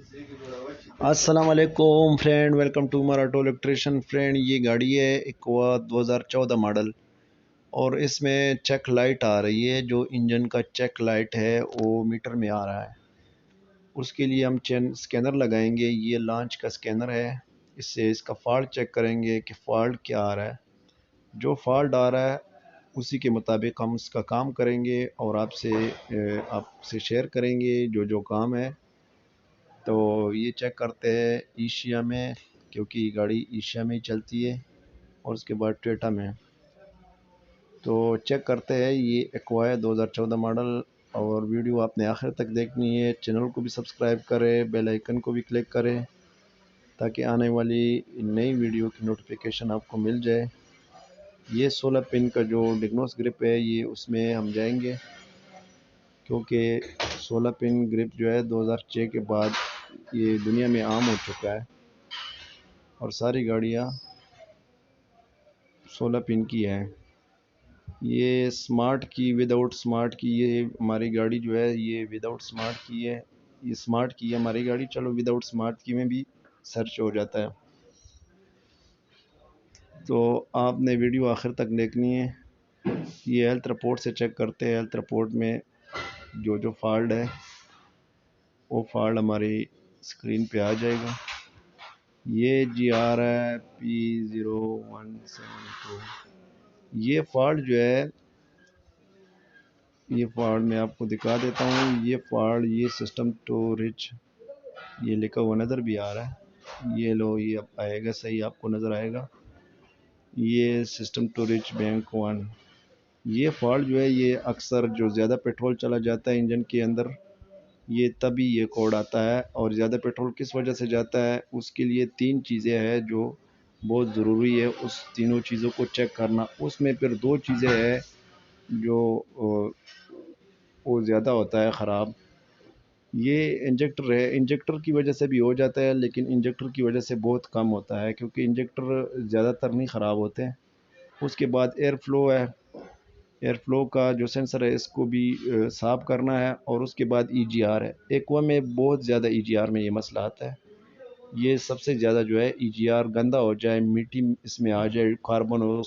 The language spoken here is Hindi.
अस्सलाम वालेकुम friend, welcome to my auto electrician. Friend, ये गाड़ी है इक्वा 2014 मॉडल और इसमें चेक लाइट आ रही है। जो इंजन का चेक लाइट है वो मीटर में आ रहा है। उसके लिए हम चेन स्कैनर लगाएंगे। ये लॉन्च का स्कैनर है। इससे इसका फॉल्ट चेक करेंगे कि फ़ॉल्ट क्या आ रहा है। जो फॉल्ट आ रहा है उसी के मुताबिक हम इसका काम करेंगे और आपसे शेयर करेंगे जो जो काम है। तो ये चेक करते हैं एशिया में, क्योंकि गाड़ी एशिया में ही चलती है, और उसके बाद टोयोटा में। तो चेक करते हैं। ये एक्वाया 2014 मॉडल। और वीडियो आपने आखिर तक देखनी है। चैनल को भी सब्सक्राइब करें, बेल आइकन को भी क्लिक करें ताकि आने वाली नई वीडियो की नोटिफिकेशन आपको मिल जाए। ये 16 पिन का जो डिग्नोस ग्रिप है ये उसमें हम जाएंगे, क्योंकि 16 पिन ग्रिप जो है 2006 के बाद ये दुनिया में आम हो चुका है और सारी गाड़ियाँ 16 पिन की है। ये स्मार्ट की विदाउट स्मार्ट की, ये हमारी गाड़ी जो है ये विदाउट स्मार्ट की है। ये स्मार्ट की है हमारी गाड़ी। चलो विदाउट स्मार्ट की में भी सर्च हो जाता है। तो आपने वीडियो आखिर तक देखनी है। ये हेल्थ रिपोर्ट से चेक करते हैं। हेल्थ रिपोर्ट में जो जो फॉल्ट है वो फॉल्ट हमारी स्क्रीन पे आ जाएगा। ये जी आ रहा है P0172। ये फॉल्ट जो है, ये फॉल्ट मैं आपको दिखा देता हूँ। ये फॉल्ट, ये सिस्टम टू रिच, ये लिखा हुआ नज़र भी आ रहा है। ये लो, ये अब आएगा, सही आपको नज़र आएगा। ये सिस्टम टू रिच बैंक 1। ये फॉल्ट जो है ये अक्सर जो ज़्यादा पेट्रोल चला जाता है इंजन के अंदर, ये तभी ये कोड आता है। और ज़्यादा पेट्रोल किस वजह से जाता है, उसके लिए 3 चीज़ें हैं जो बहुत ज़रूरी है। उस तीनों चीज़ों को चेक करना। उसमें फिर 2 चीज़ें हैं जो वो ज़्यादा होता है ख़राब। ये इंजेक्टर है। इंजेक्टर की वजह से भी हो जाता है, लेकिन इंजेक्टर की वजह से बहुत कम होता है, क्योंकि इंजेक्टर ज़्यादातर नहीं ख़राब होते हैं। उसके बाद एयर फ्लो है। एयर फ्लो का जो सेंसर है इसको भी साफ़ करना है। और उसके बाद ईजीआर है। एक्वा में बहुत ज़्यादा ईजीआर में ये मसला आता है। ये सबसे ज़्यादा जो है ईजीआर गंदा हो जाए, मिट्टी इसमें आ जाए, कार्बन हो